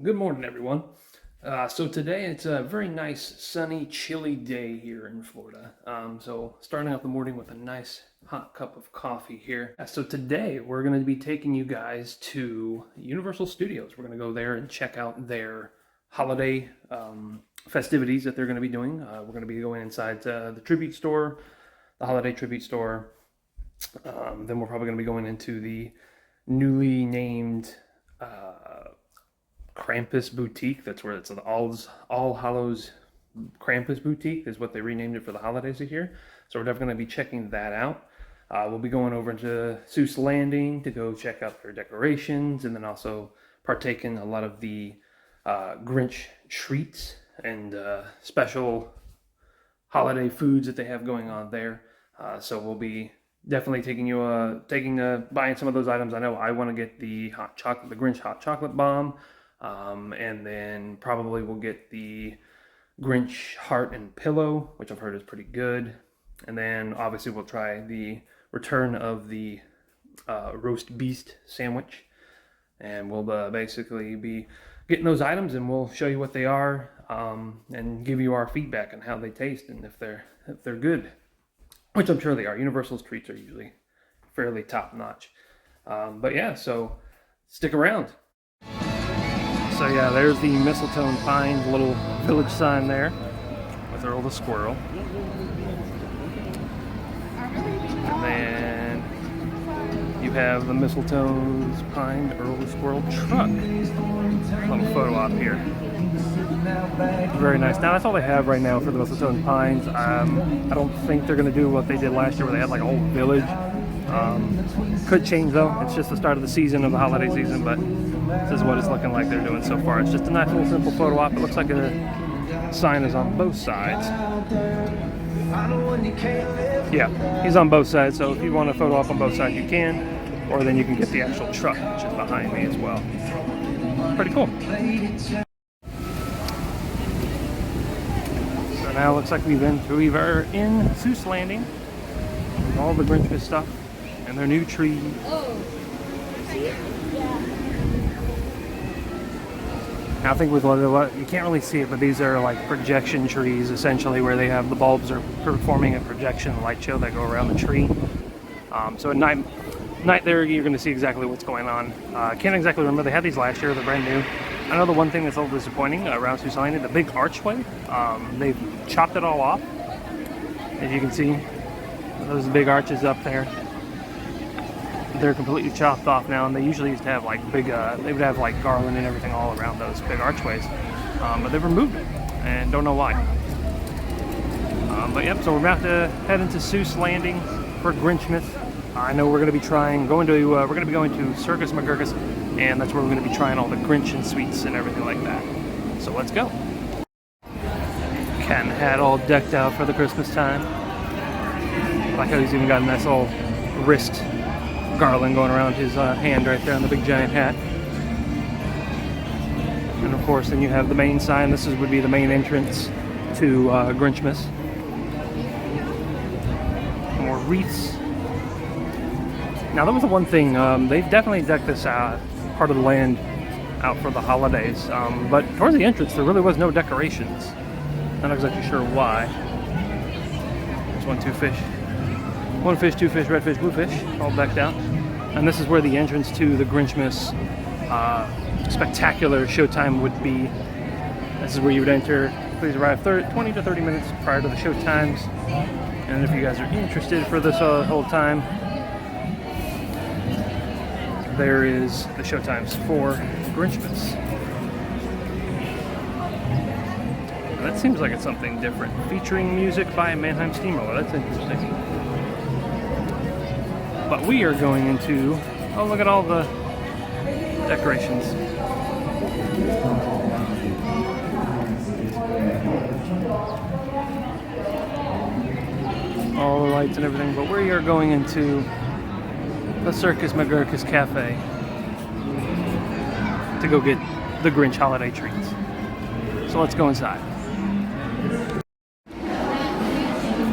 Good morning, everyone. So today it's a very nice, sunny, chilly day here in Florida. So starting out the morning with a nice hot cup of coffee here. So today we're going to be taking you guys to Universal Studios. We're going to go there and check out their holiday festivities that they're going to be doing. We're going to be going inside the tribute store, the holiday tribute store. Then we're probably going to be going into the newly named Krampus Boutique. That's where it's an All Hallows Krampus Boutique is what they renamed it for the holidays this year. So we're definitely going to be checking that out. We'll be going over to Seuss Landing to go check out their decorations and then also partake in a lot of the Grinch treats and special holiday foods that they have going on there. So we'll be definitely buying some of those items. I know I want to get the Grinch hot chocolate bomb. And then probably we'll get the Grinch heart and pillow, which I've heard is pretty good. And then obviously we'll try the return of the roast beast sandwich. And we'll basically be getting those items and we'll show you what they are and give you our feedback on how they taste and if they're good, which I'm sure they are. Universal's treats are usually fairly top notch. But yeah, so stick around. So yeah, there's the Mistletoe and Pines little village sign there with Earl the Squirrel. And then you have the Mistletoe and Pines Earl the Squirrel truck. Little photo op here. Very nice. Now that's all they have right now for the Mistletoe and Pines. I don't think they're going to do what they did last year where they had like a whole village. Could change though. It's just the start of the season, of the holiday season, but this is what it's looking like they're doing so far. It's just a nice little simple photo op. It looks like a sign is on both sides. Yeah, he's on both sides, so if you want a photo op on both sides you can, or then you can get the actual truck, which is behind me as well. Pretty cool. So now it looks like we are in Seuss Landing with all the Grinch stuff and their new tree. I think with you can't really see it, but these are like projection trees essentially, where they have the bulbs are performing a projection light show that go around the tree. So at night there you're going to see exactly what's going on. I can't exactly remember. They had these last year. They're brand new. I know the one thing that's a little disappointing around Seuss Landing, the big archway. They've chopped it all off. As you can see, those big arches up there. They're completely chopped off now, and they usually used to have like big, they would have like garland and everything all around those big archways, but they've removed it, and don't know why. But yep, so we're about to head into Seuss Landing for Grinchmas. I know we're going to be going to Circus McGurkus, and that's where we're going to be trying all the Grinch and sweets and everything like that. So let's go. Cat and hat all decked out for the Christmas time. Like how he's even got a nice little wrist garland going around his hand right there on the big giant hat. And of course then you have the main sign. This would be the main entrance to Grinchmas. More wreaths. Now that was the one thing, they've definitely decked this part of the land out for the holidays, but towards the entrance there really was no decorations. Not exactly sure why. There's one fish, two fish, red fish, blue fish, all decked out. And this is where the entrance to the Grinchmas spectacular showtime would be. This is where you would enter. Please arrive 20 to 30 minutes prior to the show times. And if you guys are interested for this whole time, there is the show times for Grinchmas. That seems like it's something different. Featuring music by Mannheim Steamroller. That's interesting. But we are going into, oh, look at all the decorations. All the lights and everything. But we are going into the Circus McGurkus Cafe to go get the Grinch holiday treats. So let's go inside.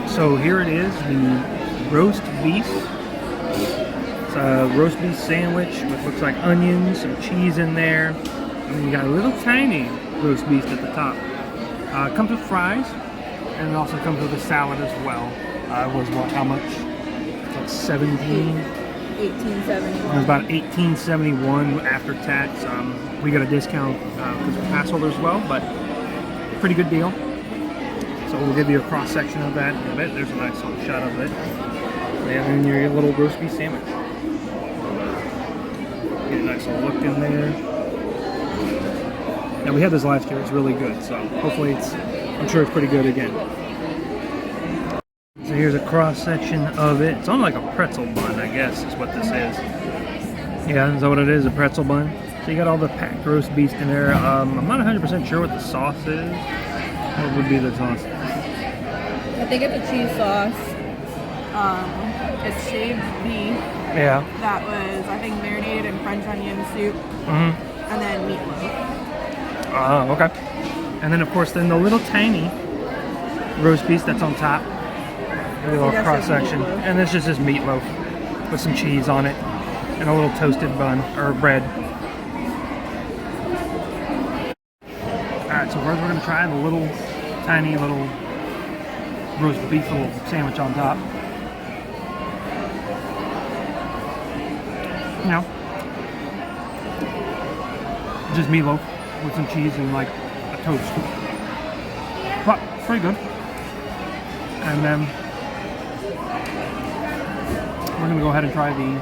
So here it is, the roast beef. It's a roast beef sandwich with looks like onions, some cheese in there, And you got a little tiny roast beef at the top. Comes with fries, and it also comes with a salad as well. Was what? How much? Like 17. 1871. It was about $18.71 after tax. We got a discount because we're pass holders as well, but pretty good deal. So we'll give you a cross section of that in a bit. There's a nice little shot of it, and then your little roast beef sandwich. Get a nice little look in there. And we had this last year. It's really good. So hopefully I'm sure it's pretty good again. So here's a cross section of it. It's on like a pretzel bun, I guess is what this is. Yeah, is that what it is? A pretzel bun. So you got all the packed roast beef in there. I'm not 100% sure what the sauce is. What would be the sauce? I think it's a cheese sauce. It's shaved beef. Yeah. That was, I think, marinated in French onion soup. And then meatloaf. Okay. And then, of course, then the little tiny roast beef that's on top. A little cross section. And this is just meatloaf with some cheese on it and a little toasted bun or bread. Alright, so first we're going to try the little tiny little roast beef little sandwich on top. You know, just meatloaf with some cheese and like a toast. But pretty good. And then we're gonna go ahead and try the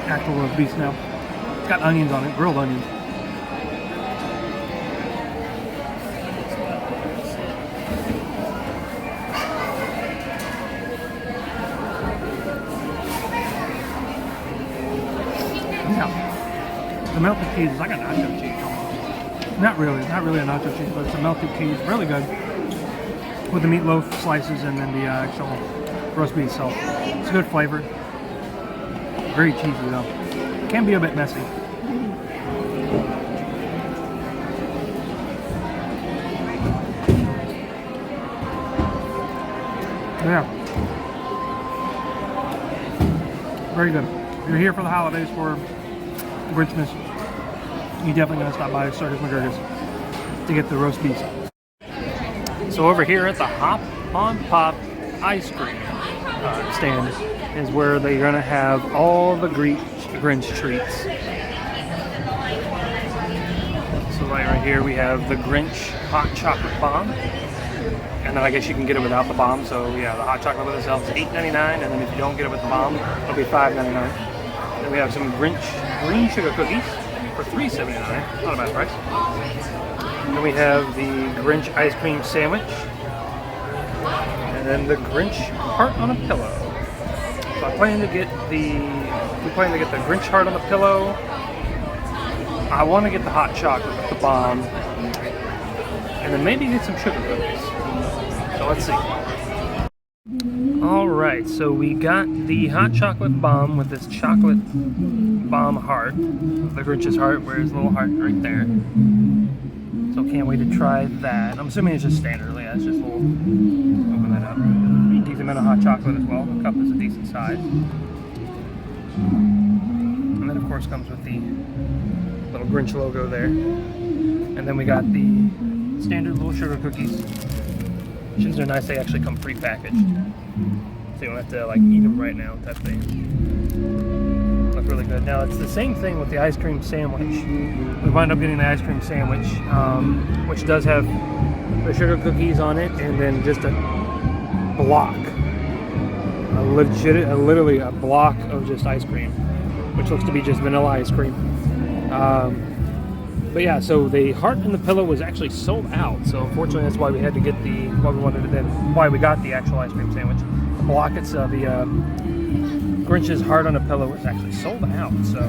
actual roast beef now. It's got onions on it, grilled onions. The melted cheese is like a nacho cheese almost. Not really a nacho cheese, but it's a melted cheese, really good. With the meatloaf slices and then the actual roast beef itself. It's a good flavor. Very cheesy though. Can be a bit messy. Yeah. Very good. If you're here for the holidays for Grinchmas, you definitely gotta stop by Circus McGurk's to get the roast beef. So over here at the Hop on Pop ice cream stand is where they're gonna have all the Grinch treats. So right here we have the Grinch hot chocolate bomb, and then I guess you can get it without the bomb. So yeah, the hot chocolate with itself is $8.99, and then if you don't get it with the bomb, it'll be $5.99. Then we have some Grinch green sugar cookies for $3.79. Not a bad price. Then we have the Grinch ice cream sandwich. And then the Grinch heart on a pillow. So we plan to get the Grinch heart on the pillow. I want to get the hot chocolate with the bomb. And then maybe get some sugar cookies. So let's see. Alright, so we got the hot chocolate bomb with this chocolate bomb heart, the Grinch's heart, where his little heart right there. So can't wait to try that. I'm assuming it's just standard, yeah, it's just a little, open that up. Decent amount of hot chocolate as well, the cup is a decent size. And then of course comes with the little Grinch logo there. And then we got the standard little sugar cookies. Which are nice, they actually come pre-packaged. So you don't have to like eat them right now type thing. Look really good. Now it's the same thing with the ice cream sandwich. We wind up getting the ice cream sandwich, which does have the sugar cookies on it, and then just a block. Literally a block of just ice cream, which looks to be just vanilla ice cream. But yeah, so the heart and the pillow was actually sold out. So unfortunately, that's why we had to get why we got the actual ice cream sandwich. The block itself, the Grinch's heart on a pillow was actually sold out. So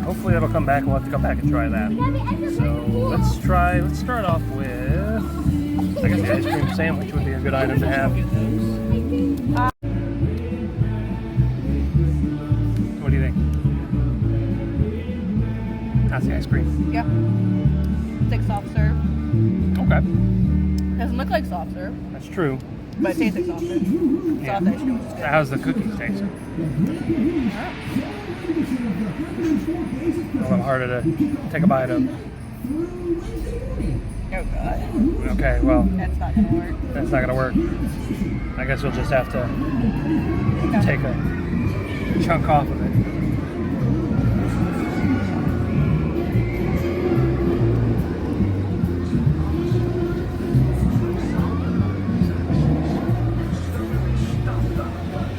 hopefully that'll come back. We'll have to come back and try that. So let's start off with, I guess the ice cream sandwich would be a good item to have. What do you think? That's the ice cream. Yeah. It's like soft serve. Okay. Doesn't look like soft serve, That's true. but it tastes like soft serve. Yeah. Soft ice cream. How's the cookies taste? A little harder to take a bite of. Oh god. Okay, well, That's not gonna work. that's not gonna work. I guess we'll just have to take a chunk off of it.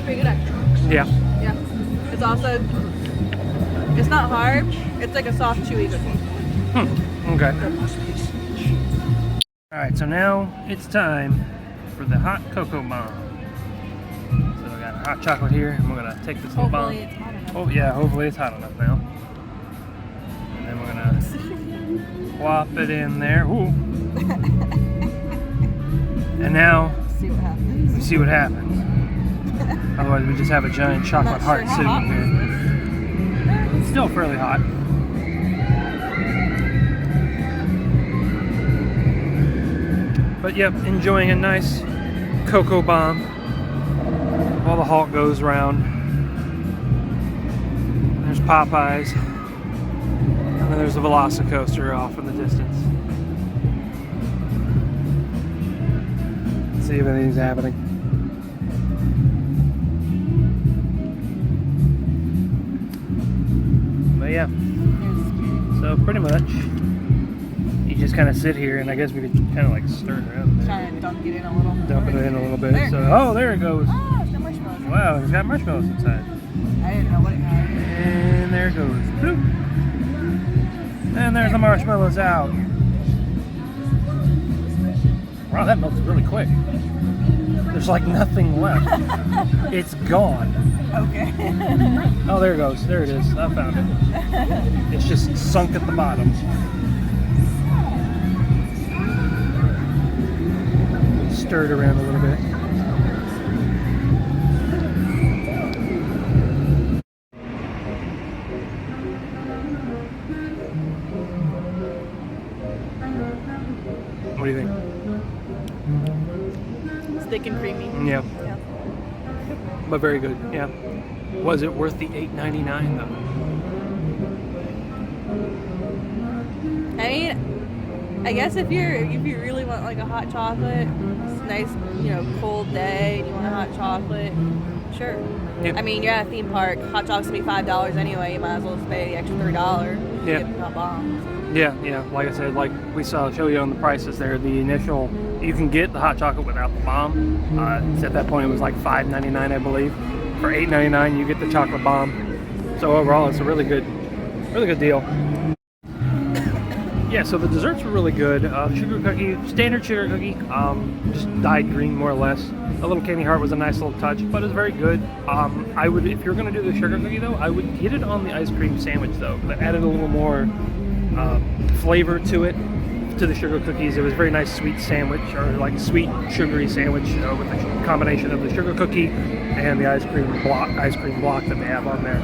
Pretty good. Yeah. Yeah. It's also, it's not hard. It's like a soft, chewy cookie. Okay. Alright, so now it's time for the hot cocoa bomb. So we got hot chocolate here, and we're gonna take this little bomb. Hopefully it's hot enough. Oh yeah, hopefully it's hot enough now. And then we're gonna plop it in there. Ooh. And now See what happens. we see what happens. Otherwise we just have a giant chocolate heart how sitting hot here. was this? It's still fairly hot. But yep, enjoying a nice cocoa bomb while the halt goes round. There's Popeyes. And then there's a Velocicoaster off in the distance. Let's see if anything's happening. But yeah, so pretty much you just kind of sit here, and I guess we could kind of like stir it around there. Trying to dunk it in a little. Dump it in a little bit. There. So, oh, there it goes. Oh, it's got marshmallows. Wow, it's got marshmallows inside. I didn't know what it had. And there it goes. Bloop. And there's the marshmallows out. Wow, that melted really quick. There's like nothing left. It's gone. Okay. Oh, there it goes. There it is. I found it. It's just sunk at the bottom. Stir it around a little bit. What do you think? It's thick and creamy. Yeah, Yeah. but very good. Yeah. Was it worth the $8.99 though? I mean, I guess if you really want like a hot chocolate, it's a nice, cold day and you want a hot chocolate, sure. Yeah. I mean, you're at a theme park, hot chocolate's gonna be $5 anyway, you might as well just pay the extra $3 to Yeah. get the hot bomb. Yeah. Like I said, like we saw, show you on the prices there. The initial, you can get the hot chocolate without the bomb. At that point, it was like $5.99, I believe. For $8.99, you get the chocolate bomb. So overall, it's a really good deal. Yeah. So the desserts were really good. Sugar cookie, standard sugar cookie, just dyed green more or less. A little candy heart was a nice little touch, but it's very good. I would, if you're gonna do the sugar cookie though, I would get it on the ice cream sandwich though. That added a little more flavor to it, to the sugar cookies. It was a very nice sweet sandwich, or like sweet sugary sandwich with a combination of the sugar cookie and the ice cream block that they have on there.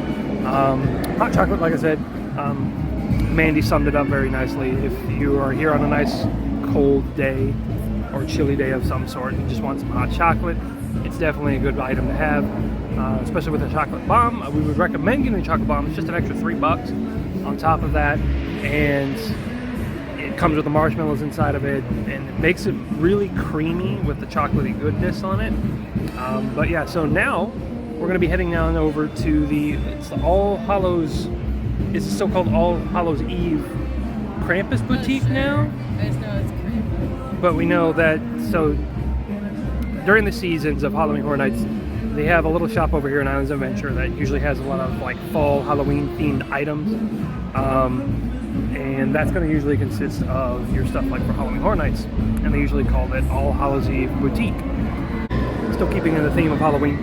Hot chocolate, like I said, Mandy summed it up very nicely. If you are here on a nice cold day or chilly day of some sort and you just want some hot chocolate, it's definitely a good item to have, especially with a chocolate bomb. We would recommend getting a chocolate bomb. It's just an extra $3 on top of that, and it comes with the marshmallows inside of it, and it makes it really creamy with the chocolatey goodness on it. But yeah, so now we're going to be heading on over to it's the All Hallows. It's still called All Hallows Eve Krampus Boutique now. I just know it's creamy. But we know that, so during the seasons of Halloween Horror Nights, they have a little shop over here in Islands of Adventure that usually has a lot of like fall Halloween themed items. And that's going to usually consist of your stuff like for Halloween Horror Nights. And they usually call it All Hallows Eve Boutique. Still keeping in the theme of Halloween.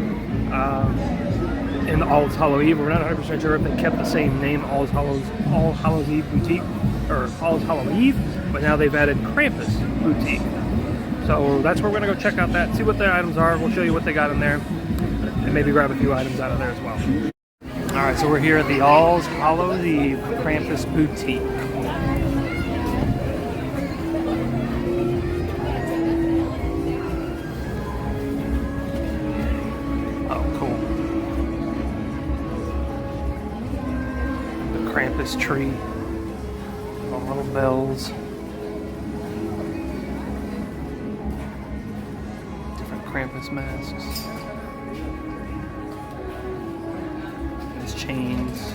In the All Hallows Eve, we're not 100% sure if they kept the same name, All Hallows Eve Boutique, or All Hallows Eve, but now they've added Krampus Boutique. So that's where we're going to go check out that, see what their items are. We'll show you what they got in there, and maybe grab a few items out of there as well. Alright, so we're here at the All Hallows Eve Krampus Boutique. Oh, cool. nice tree. All little bells. Different Krampus masks. His chains.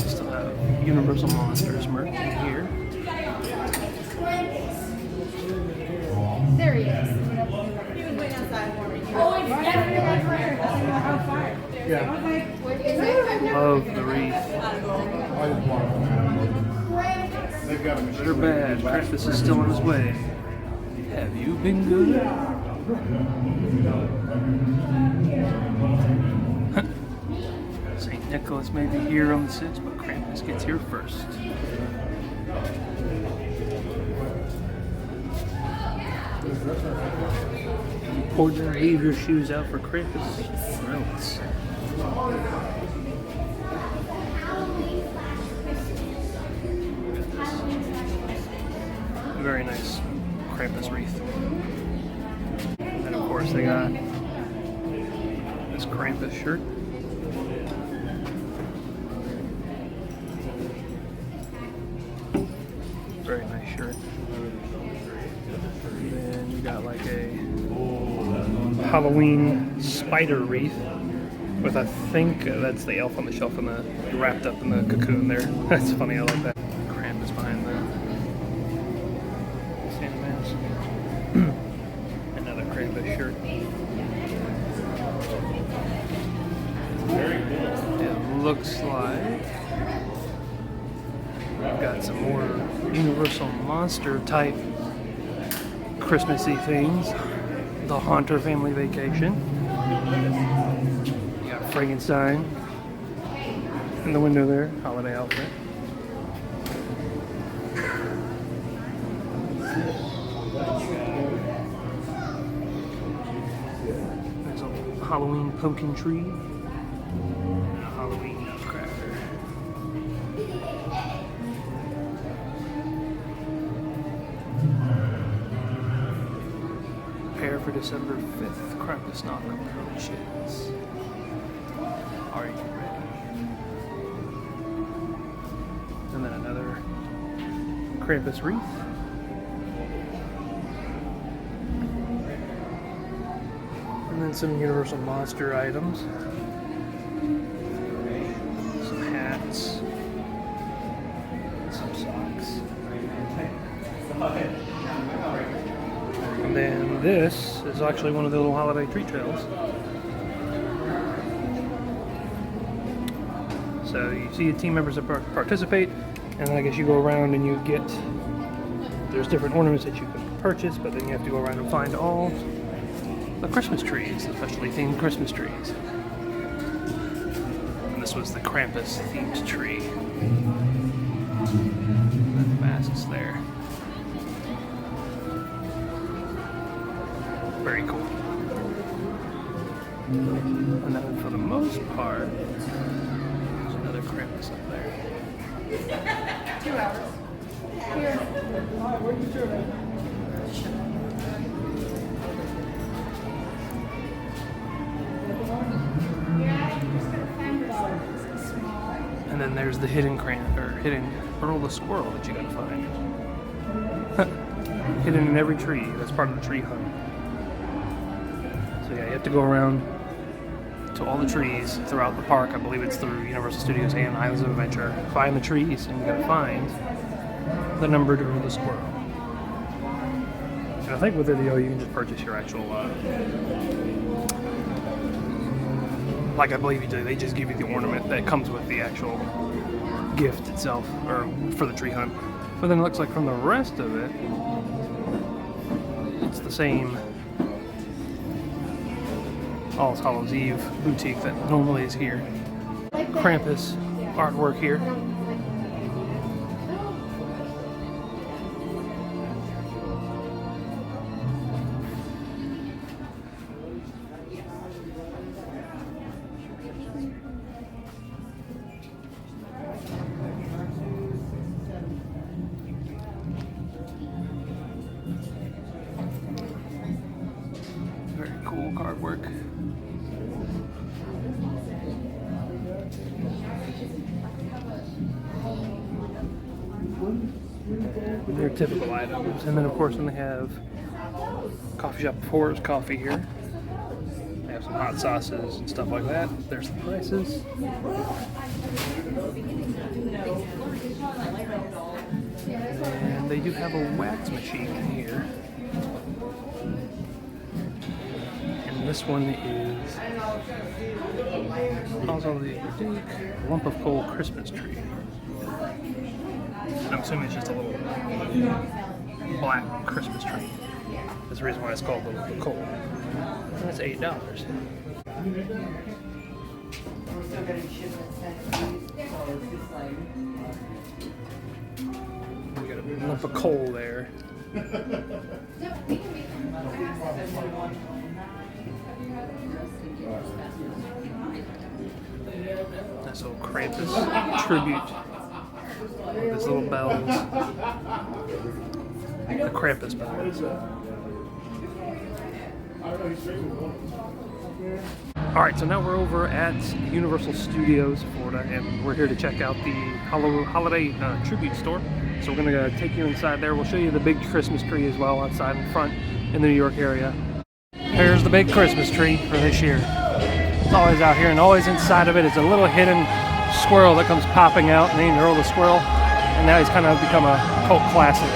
Still have Universal Monsters merch in here. There he is. Love the wreath. Good or bad, Krampus is still on his way. Have you been good? St. Nicholas may be here on the 6th, but Krampus gets here first. Important to leave your shoes out for Krampus, or else. Very nice Krampus wreath. And of course they got this Krampus shirt. Very nice shirt. And then you got like a Halloween spider wreath with, I think that's the elf on the shelf and the wrapped up in the cocoon there. That's funny, I like that. Krampus behind the Santa mask. Another Krampus shirt. It looks like we've got some more Universal Monster type Christmassy things. The Haunter Family Vacation. You got Frankenstein in the window there, holiday outfit. There's a Halloween pumpkin tree and a Halloween nutcracker. Prepare for December 5th, Krampus knock approaches. Are you ready? And then another Krampus wreath. And then some Universal Monster items. Some hats. Some socks. And then this is actually one of the little holiday treat trails. So you see the team members that participate, and then I guess you go around and you get, there's different ornaments that you can purchase, but then you have to go around and find all the Christmas trees, especially themed Christmas trees. And this was the Krampus themed tree. And the masks there. Very cool. And then for the most part, there's another Krampus up there. 2 hours. Here. And then there's the hidden hidden Earl the Squirrel that you gotta find. Hidden in every tree. That's part of the tree hunt. So yeah, you have to go around to all the trees throughout the park. I believe it's through Universal Studios and Islands of Adventure. Find the trees, and you gotta find the numbered Earl the Squirrel. And I think with it, you can just purchase your actual. Like I believe you do, they just give you the ornament that comes with the actual gift itself, or for the tree hunt. But then it looks like from the rest of it, it's the same All Hallows Eve boutique that normally is here. Krampus artwork here. card work. Their typical items, and then of course when they have coffee shop Fours coffee here, they have some hot sauces and stuff like that. There's the prices. And they do have a wax machine here. And this one is also the boutique lump of coal Christmas tree. I'm assuming it's just a little black Christmas tree. That's the reason why it's called the lump of coal. And it's $8. We got a lump of coal there. Nice little Krampus tribute. With his little bells. The Krampus bells. Alright, so now we're over at Universal Studios, Florida, and we're here to check out the holiday tribute store. So we're going to take you inside there. We'll show you the big Christmas tree as well outside in front in the New York area. Here's the big Christmas tree for this year. It's always out here, and always inside of it is a little hidden squirrel that comes popping out, named Earl the Squirrel, and now he's kind of become a cult classic.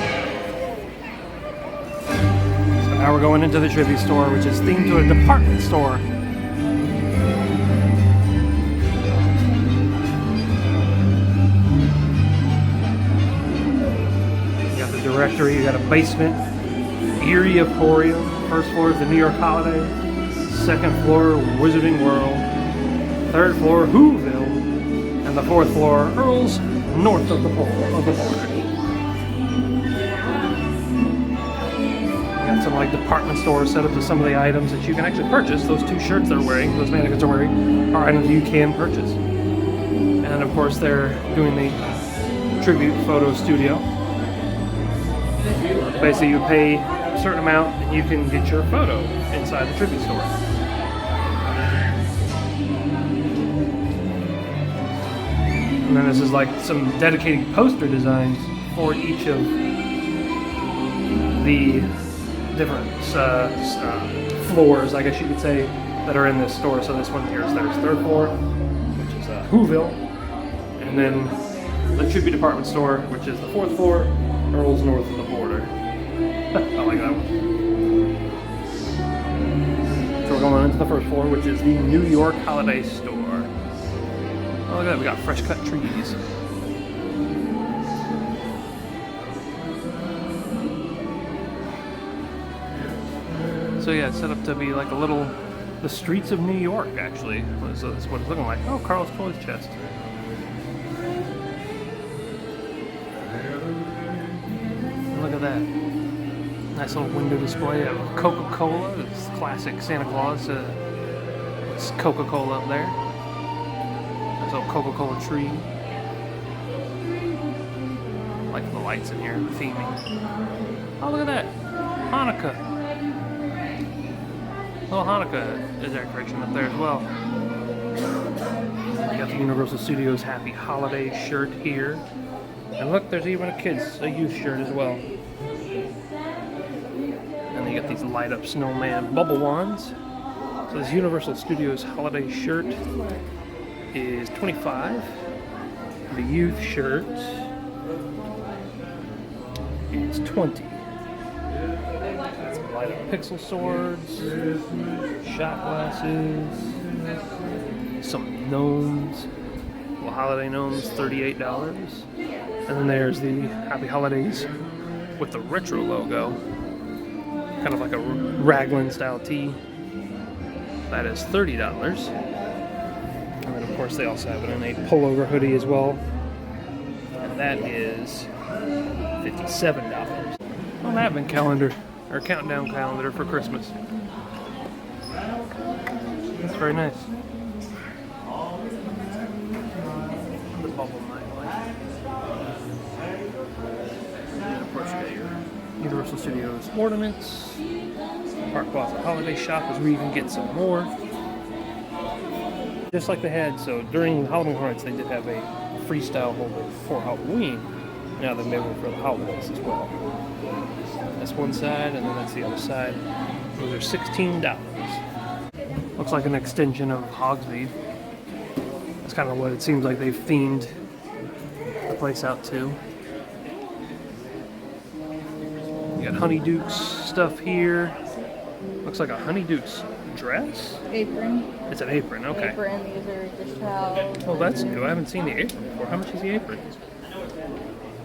So now we're going into the tribute store, which is themed to a department store. You got the directory, you got a basement, Erie Emporium, first floor is the New York Holiday, second floor Wizarding World, third floor Whoville, and the fourth floor, Earl's, north of the border. Got some like department stores set up to some of the items that you can actually purchase. Those two shirts they're wearing, those mannequins are wearing, are items you can purchase. And of course they're doing the tribute photo studio. Basically you pay a certain amount and you can get your photo inside the tribute store. And then this is like some dedicated poster designs for each of the different floors, I guess you could say, that are in this store. So this one here is there's third floor, which is Whoville, and then the tribute department store, which is the fourth floor, Earl's north of the border. I like that one. So we're going into the first floor, which is the New York Holiday Store. Oh, look at that, we got fresh cut trees. So yeah, it's set up to be like a little, the streets of New York actually. So that's what it's looking like. Oh, Carl's Toys Chest. Look at that. Nice little window display of Coca-Cola. It's classic Santa Claus. It's Coca-Cola up there. Nice little Coca-Cola tree. I like the lights in here, the theming. Oh, look at that. Hanukkah. Little Hanukkah decoration up there as well. You got the Universal Studios Happy Holiday shirt here. And look, there's even a youth shirt as well. And then you got these light up snowman bubble wands. So this Universal Studios holiday shirt is $25. The youth shirt is $20. Some light up pixel swords, shot glasses, some gnomes, little holiday gnomes, $38. And then there's the Happy Holidays with the retro logo, kind of like a raglan style tee. That is $30. And then of course they also have it in a pullover hoodie as well, and that is $57. An advent calendar, or countdown calendar for Christmas. That's very nice. The bubble nightlight. And of course you got your Universal Studios ornaments. Park Plaza Holiday Shop is where you can get some more. Just like they had, so during the Halloween Horror Nights, they did have a freestyle holder for Halloween. Now they made one for the holidays as well. That's one side, and then that's the other side. Those are $16. Looks like an extension of Hogsmeade. That's kind of what it seems like they've themed the place out to. You got Honeyduke's stuff here. Looks like a Honeyduke's dress? Apron. It's an apron, okay. Apron, these are dish towels. Oh, that's new. I haven't seen the apron before. How much is the apron?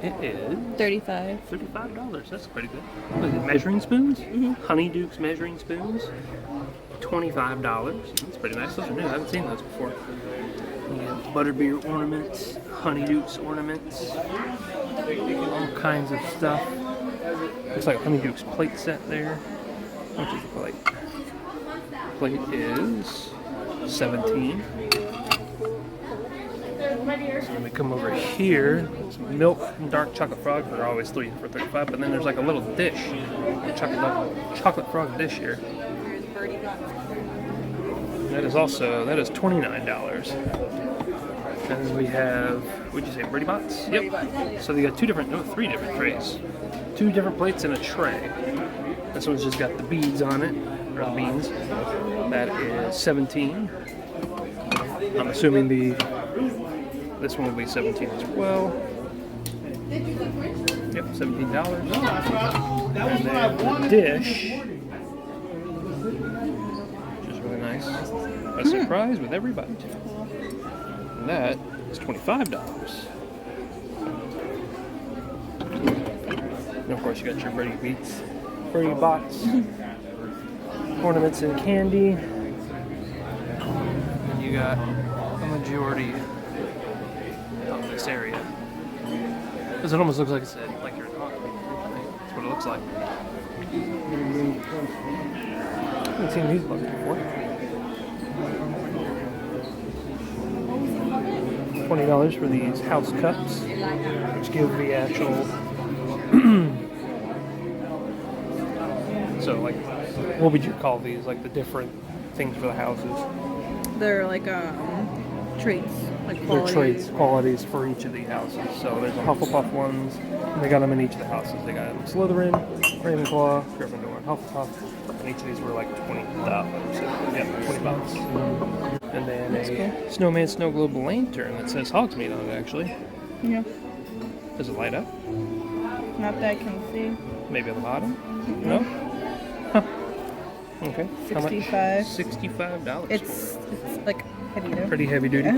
It is $35. $35. That's pretty good. What is it, measuring spoons? Mm-hmm. Honeyduke's measuring spoons. $25. That's pretty nice. Those are new. I haven't seen those before. You get butterbeer ornaments, Honeyduke's ornaments, all kinds of stuff. Looks like Honeyduke's plate set there. How much is the plate? Plate is $17. So when we come over here, some milk and dark chocolate frog are always 3 for $35, but then there's like a little dish, a chocolate frog dish here. That is $29. And then we have, what'd you say, Birdie Bots? Yep. So they got 3 different trays. 2 different plates and a tray. This one's just got the beads on it, or the beans. That is $17. I'm assuming this one will be $17 as well. Yep, $17. And then the dish, which is really nice. A surprise with every bite. And that is $25. And of course you got your Birdie Bots, ornaments and candy. And you got a majority of this area. Because it almost looks like like you're in Hogsmeade. That's what it looks like. I haven't seen these bugs before. $20 for these house cups, which give the actual so like, what would you call these? Like the different things for the houses? They're like traits, like They're qualities. traits, qualities for each of the houses. So there's the Hufflepuff ones, and they got them in each of the houses. They got Slytherin, Ravenclaw, Gryffindor, and Hufflepuff. And each of these were like $20. So, yeah, $20. And then a snowman snow globe lantern that says Hogsmeade on it, actually. Yeah. Does it light up? Not that I can see. Maybe at the bottom? No? Huh. Okay. How much? $65. $65 It's like heavy though. Pretty heavy duty. I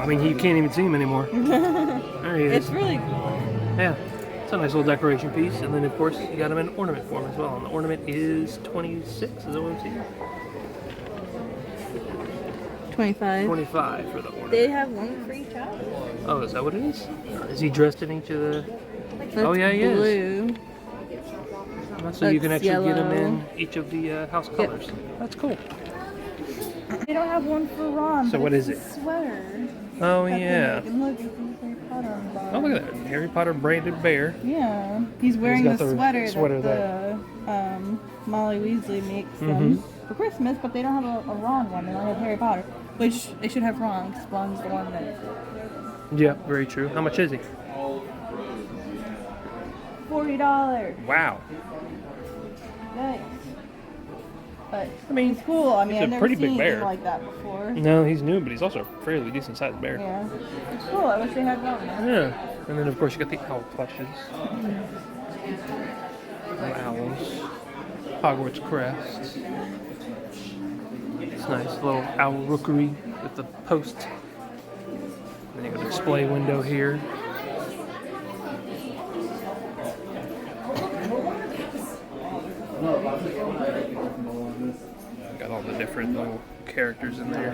mean, you can't even see him anymore. There he is. It's really cool. Yeah. It's a nice little decoration piece. And then, of course, you got him in ornament form as well. And the ornament is $26. Is that what I'm seeing? 25. $25 for the ornament. They have one for each house. Oh, is that what it is? Is he dressed in each of the... That's Oh, yeah, he is. blue. So you can That's actually get him yellow. in each of the house colors. That's cool. They don't have one for Ron. So but what it's is a it? Sweater. Oh, that yeah. they make. And look, it's Harry Potter on the Oh, bottom. look at that. Harry Potter branded bear. Yeah, he's wearing got the the sweater, sweater that the Molly Weasley makes them for Christmas, but they don't have a Ron one. They only have Harry Potter, which they should have Ron because Ron's the one that. Yeah, very true. How much is he? $40. Wow. Nice. But I mean, it's cool. I mean, he's a I've never pretty seen big anything bear. like that before. No, he's new, but he's also a fairly decent sized bear. Yeah, it's cool. I wish they had Ron. Yeah. And then, of course, you got the owl plushes. Owls. Hogwarts crest. It's nice. Little owl rookery with the post. Then you got a display window here. Got all the different little characters in there.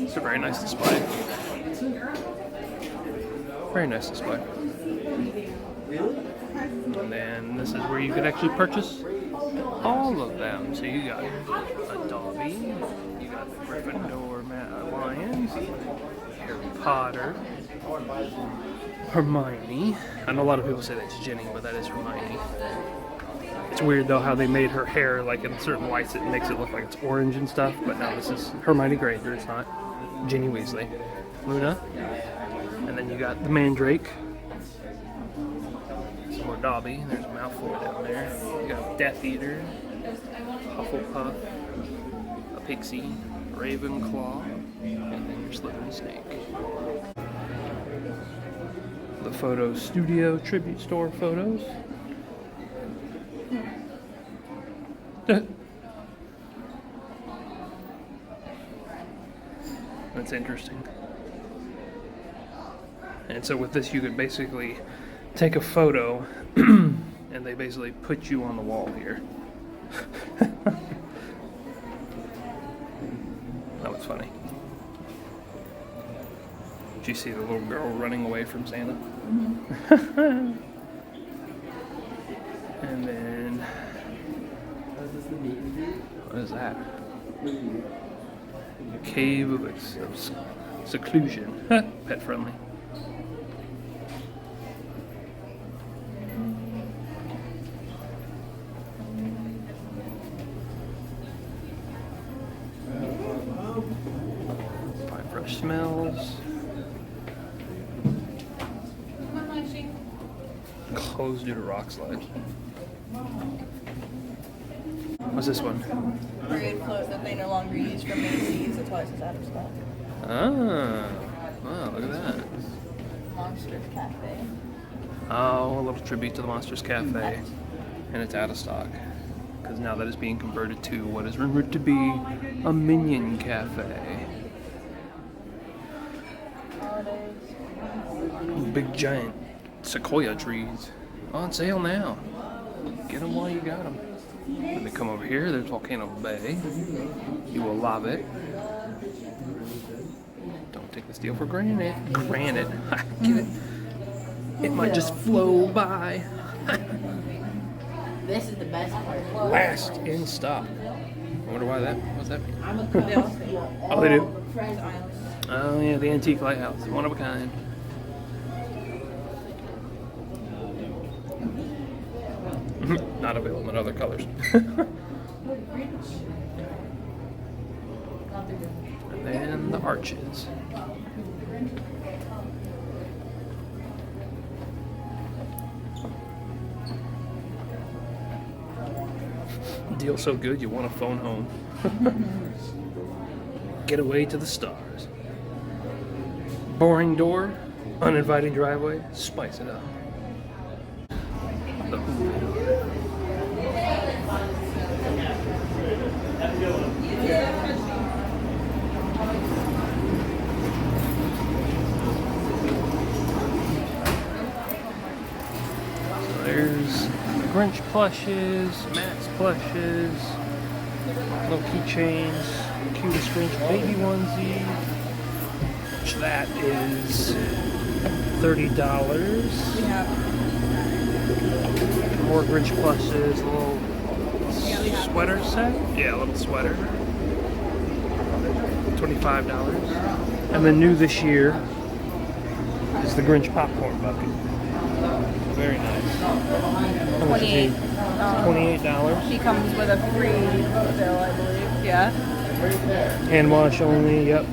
It's a very nice display. Very nice display. And then this is where you could actually purchase all of them. So you got a Dobby, you got the Gryffindor lion, Harry Potter, Hermione. I know a lot of people say that's Ginny, but that is Hermione. It's weird though how they made her hair like in certain lights. It makes it look like it's orange and stuff, but no, this is Hermione Granger. It's not Ginny Weasley. Luna, and then you got the Mandrake. Some more Dobby. There's a Malfoy down there. You got Death Eater, Hufflepuff, a Pixie, Ravenclaw, and then your Slytherin Snake. The Photo Studio Tribute Store photos. That's interesting. And so with this, you could basically take a photo, and they basically put you on the wall here. That was funny. Did you see the little girl running away from Santa? Mm-hmm. And then, what is that? Cave of Seclusion. Pet friendly. Five fresh smells. Closed due to rock slide. What's this one? Parade float that they no longer use from Macy's. That's why it says out of stock. Ah, wow, look at that. Monsters Cafe. Oh, a little tribute to the Monsters Cafe. And it's out of stock. Because now that is being converted to what is rumored to be a Minion Cafe. Big giant sequoia trees. On sale now. Get them while you got them. When they come over here, there's Volcano Bay. You will love it. Don't take this deal for granted. Granted. Get it? It might just flow by. This is the best part. Last in stock. I wonder why that. What's that mean? I'm a Oh, they do? Friends Island. Oh yeah, the antique lighthouse. One of a kind. Not available in other colors. And then the arches. Deal so good you want to phone home. Get away to the stars. Boring door, uninviting driveway, spice it up. The So there's the Grinch plushes, Max plushes, little keychains, cutest Grinch baby onesie, which that is $30. Yeah. More Grinch plushes, a little sweater set. Yeah, a little sweater. $25. And then new this year is the Grinch popcorn bucket. Very nice. How much is he? $28. He comes with a free bill, I believe. Yeah. Hand wash only, yep.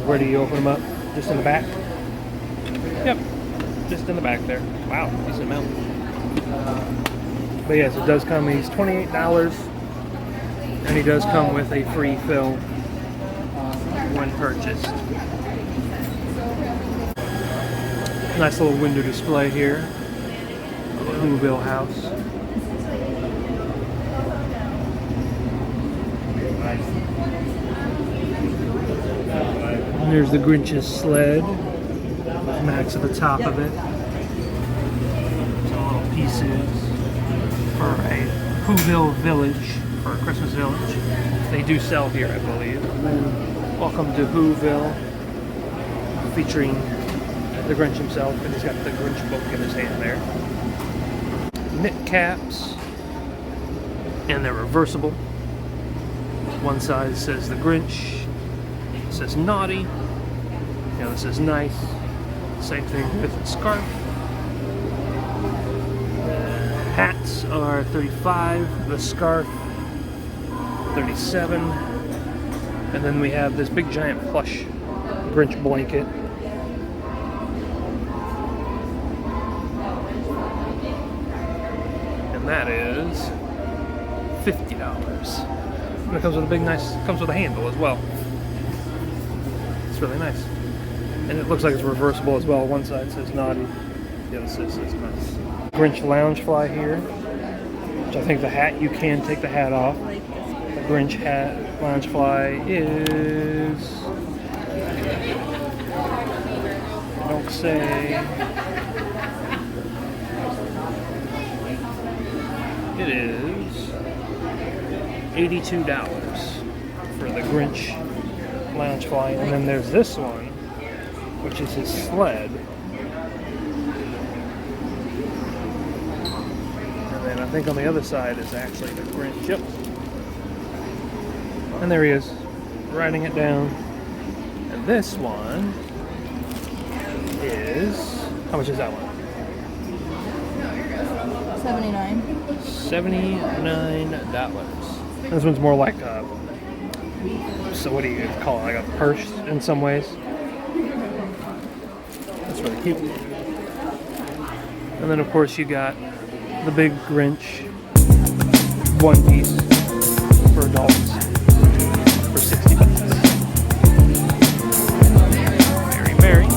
Where do you open them up? Just in the back? Yep. Just in the back there. Wow, decent amount. But yes, it does come, he's $28. And he does come with a free fill when purchased. Nice little window display here of the Whoville house. And there's the Grinch's sled with Max at the top of it. Some little pieces for a Whoville village, for a Christmas village. They do sell here, I believe. Welcome to Whoville, featuring the Grinch himself, and he's got the Grinch book in his hand there. Knit caps, and they're reversible. One side says the Grinch, it says naughty, the other says nice. Same thing with the scarf. The hats are $35, the scarf $37, and then we have this big giant plush Grinch blanket. And that is $50. And it comes with a big nice, comes with a handle as well. It's really nice. And it looks like it's reversible as well. One side says naughty, the other side says nice. Grinch lounge fly here, which I think the hat, you can take the hat off. The Grinch hat lounge fly is, don't say, it is $82 for the Grinch lounge fly. And then there's this one, which is his sled. And then I think on the other side is actually the Grinch. Yep. And there he is, riding it down. And this one is, how much is that one? $79. This one's more like a, so what do you call it, like a purse in some ways. That's really cute. And then of course you got the big Grinch one piece for adults for $60. Very merry.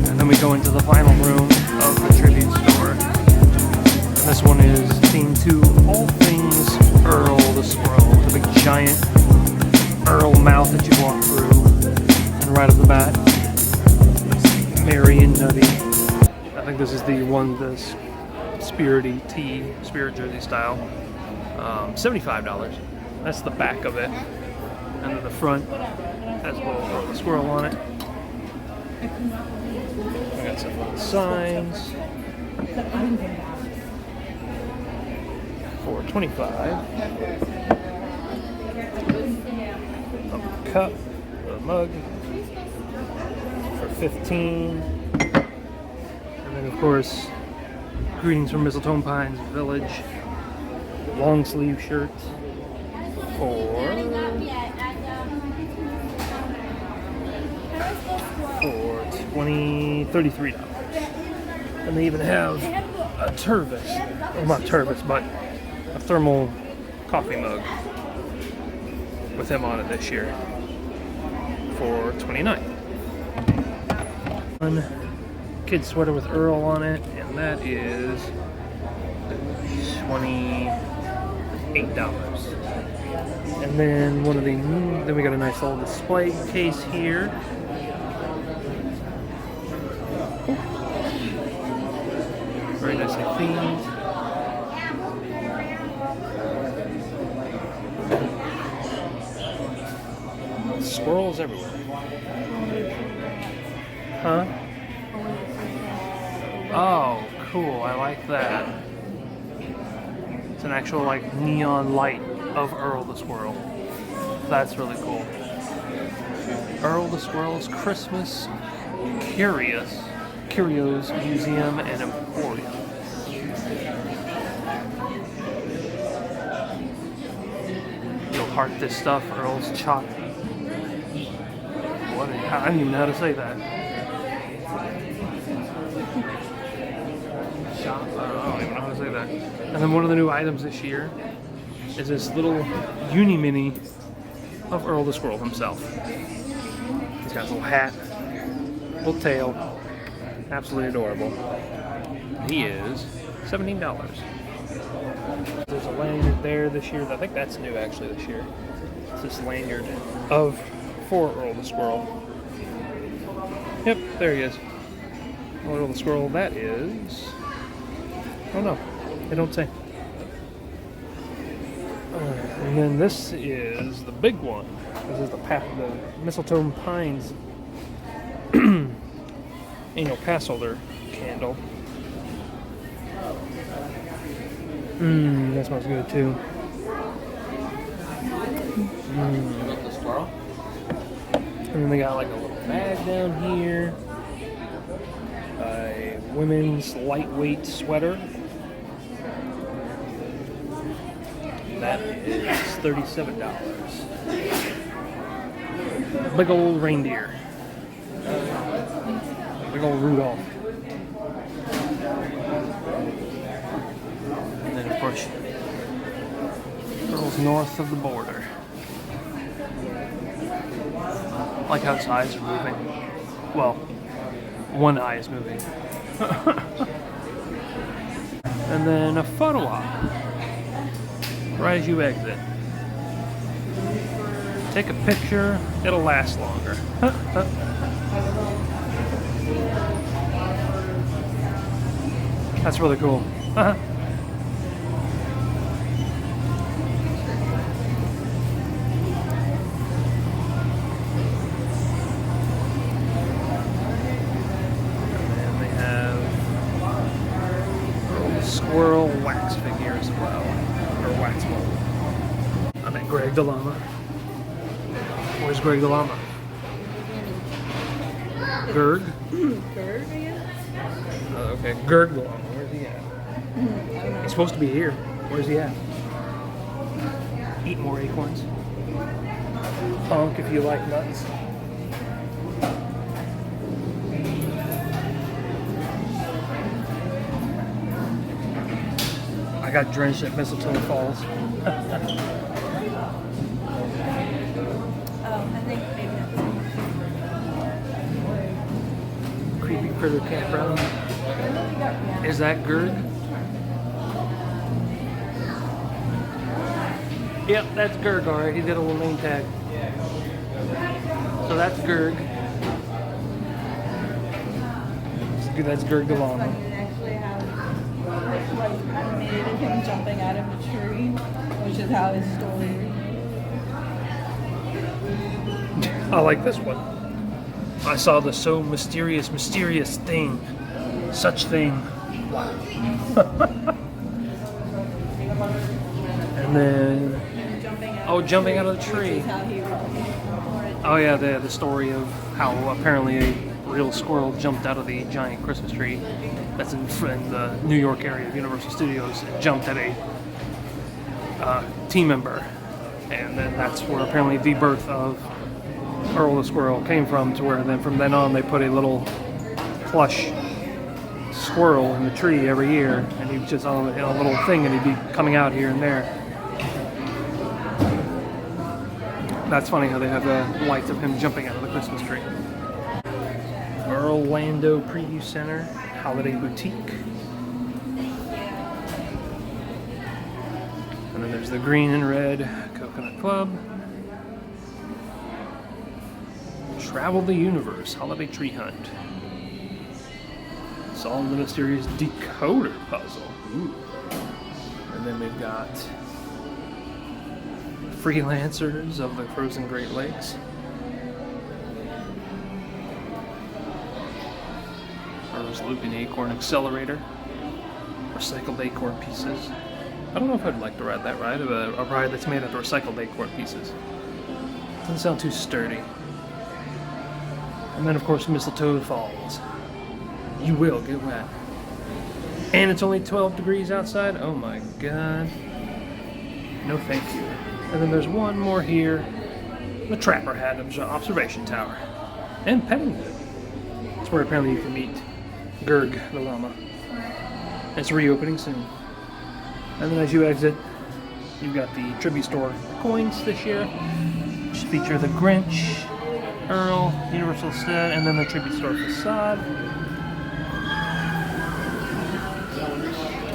And then we go into the final room of the tribute store. And this one is themed to all things Earl the Squirrel. The big giant Earl mouth that you walk through. And right off the bat, merry and nutty. I think this is the one, the spirity tee, spirit jersey style. $75. That's the back of it. And then the front has a little Earl the Squirrel on it. I got some little signs. For $25. A cup, a mug for $15. And then of course, greetings from Mistletoe Pines Village. Long sleeve shirt for $33. And they even have a Tervis, well not Tervis, but a thermal coffee mug with him on it this year for $29. One kid sweater with Earl on it, and that is $28. And then one of the, then we got a nice little display case here. Very nicely themed. Squirrels everywhere. Huh? Oh, cool. I like that. It's an actual like neon light of Earl the Squirrel. That's really cool. Earl the Squirrel's Christmas Curios Museum and Emporium. You'll heart this stuff, Earl's Chalk. What? I don't even know how to say that. I don't even know how to say that. And then one of the new items this year is this little uni mini of Earl the Squirrel himself. He's got a little hat, little tail, absolutely adorable. He is $17. There's a lanyard there this year. I think that's new actually this year. It's this lanyard for Earl the Squirrel. Yep, there he is. Earl the Squirrel. That is, oh no, they don't say. And then this is the big one. This is the Mistletoe Pines annual pass holder candle. That smells good too. The squirrel. And then they got like a little bag down here. A women's lightweight sweater. That is $37. Big old reindeer. Big old Rudolph. And then of course, girls north of the border. I like how his eyes are moving. Well, one eye is moving. And then a photo op. Right as you exit. Take a picture, it'll last longer. That's really cool. And they have a squirrel wax figure as well. Or wax mold. I met Greg the llama. Where's Greg the llama? Gerg? Bird, I guess? Okay, Gerg the llama. Where's he at? He's supposed to be here. Where's he at? Eat more acorns. Honk if you like nuts. I got drenched at Mistletoe Falls. Oh, I think maybe that's Creepy critter campground. Is that Gerg? Yep, that's Gerg, alright. He's got a little name tag. So that's Gerg. That's Gerg the llama. funny. They actually have like animated of him jumping out of a tree, which is how his story I like this one. I saw the so mysterious thing. Such thing. Wow. And then, jumping out of the tree. is how he recorded. Oh yeah, the story of how apparently a real squirrel jumped out of the giant Christmas tree that's in the New York area of Universal Studios. It jumped at a team member, and then that's where apparently the birth of Earl the Squirrel came from, to where then from then on they put a little plush squirrel in the tree every year, and he'd just on a little thing, and he'd be coming out here and there. That's funny how they have the lights of him jumping out of the Christmas tree. Orlando Preview Center, Holiday Boutique. And then there's the green and red Coconut Club. Travel the Universe, Holiday Tree Hunt. Solve the mysterious decoder puzzle. Ooh. And then we've got Freelancers of the Frozen Great Lakes. Earl's Looping Acorn Accelerator. Recycled acorn pieces. I don't know if I'd like to ride that ride, a ride that's made out of recycled acorn pieces. Doesn't sound too sturdy. And then of course Mistletoe Falls. You will get wet. And it's only 12 degrees outside? Oh my god. No thank you. And then there's one more here. The Trapper Hat Observation Tower. And petting zoo. That's where apparently you can meet Gerg the llama. It's reopening soon. And then as you exit, you've got the tribute store coins this year, which feature the Grinch, Earl, Universal Stud, and then the tribute store facade.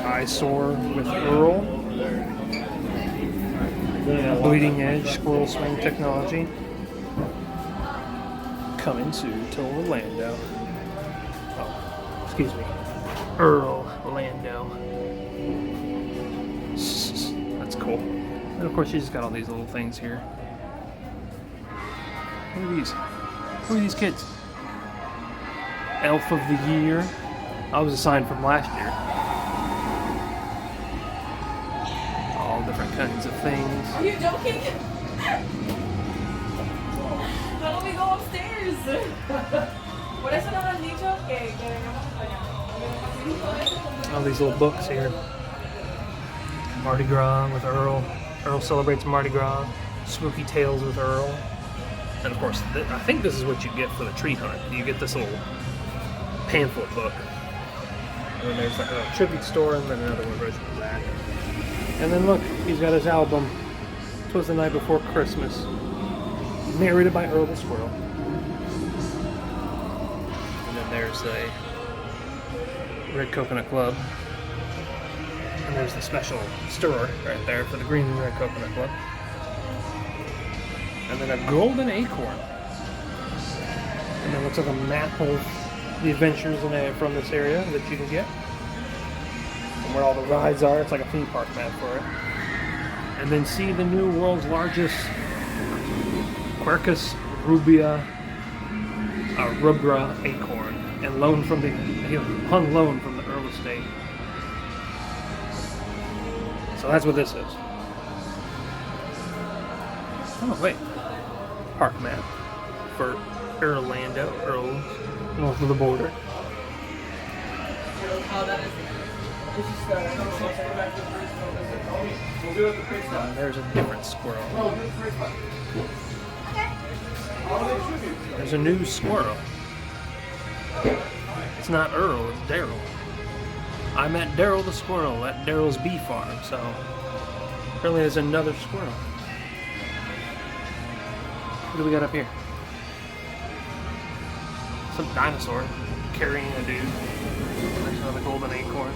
Eyesore with Earl. Bleeding Edge Squirrel Swing Technology. Coming to Orlando. Oh, excuse me. Earl Lando. That's cool. And of course, you just got all these little things here. What are these? Who are these kids? Elf of the Year. I was assigned from last year. All different kinds of things. Are you joking? Why don't we go upstairs? Por eso no me han dicho que All these little books here. Mardi Gras with Earl. Earl celebrates Mardi Gras. Spooky Tales with Earl. And of course, I think this is what you get for the tree hunt. You get this little pamphlet book. And then there's like a tribute store and then another one right from that. And then look, he's got his album. 'Twas the Night Before Christmas. Narrated by Earl the Squirrel. And then there's a Red Coconut Club. And there's the special stirrer right there for the Green and Red Coconut Club. And then a golden acorn. And it looks like a map of the adventures from this area that you can get. And where all the rides are. It's like a theme park map for it. And then see the new world's largest Quercus rubra acorn. And hung loan from the Earl estate. So that's what this is. Oh, wait. Park map for Orlando, Earl, north of the border. There's a different squirrel. There's a new squirrel. It's not Earl, it's Daryl. I met Daryl the squirrel at Daryl's bee farm, so apparently there's another squirrel. What do we got up here? Some dinosaur carrying a dude. There's another golden acorn.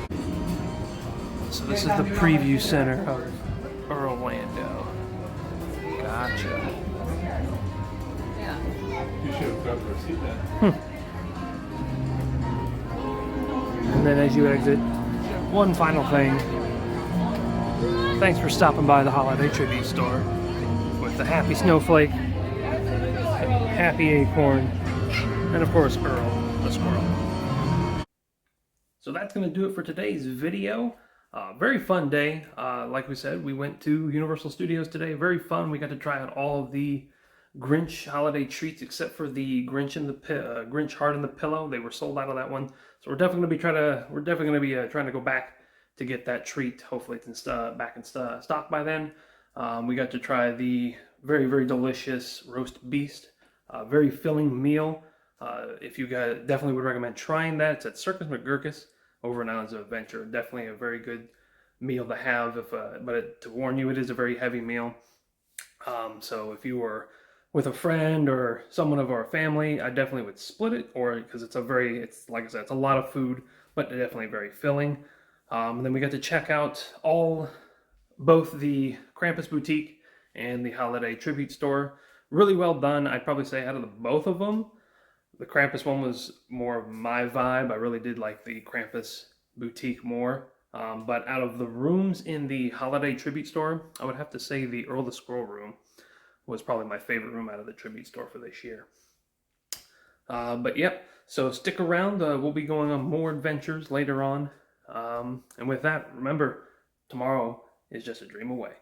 So this is the preview center of Orlando. Gotcha. You should have got to receive that. And then as you exit, one final thing. Thanks for stopping by the Holiday Tribute Store with the Happy Snowflake, Happy Acorn, and of course Earl the Squirrel. So that's going to do it for today's video. Very fun day. Like we said, we went to Universal Studios today. Very fun. We got to try out all of the Grinch holiday treats except for the Grinch and the Grinch Heart in the Pillow. They were sold out of that one. So we're definitely going to be trying to go back to get that treat. Hopefully it's back in stock by then. We got to try the very, very delicious roast beast. Very filling meal. If you guys definitely would recommend trying that. It's at Circus McGurkus over in Islands of Adventure. Definitely a very good meal to have. To warn you, it is a very heavy meal. So if you were with a friend or someone of our family, I definitely would split it, or because it's like I said, it's a lot of food, but definitely very filling. And then we got to check out both the Krampus Boutique and the Holiday Tribute Store. Really well done. I'd probably say out of the both of them, the Krampus one was more of my vibe. I really did like the Krampus Boutique more. But out of the rooms in the Holiday Tribute Store, I would have to say the Earl the Squirrel room was probably my favorite room out of the Tribute Store for this year. But yep, so stick around. We'll be going on more adventures later on. And with that, remember, tomorrow is just a dream away.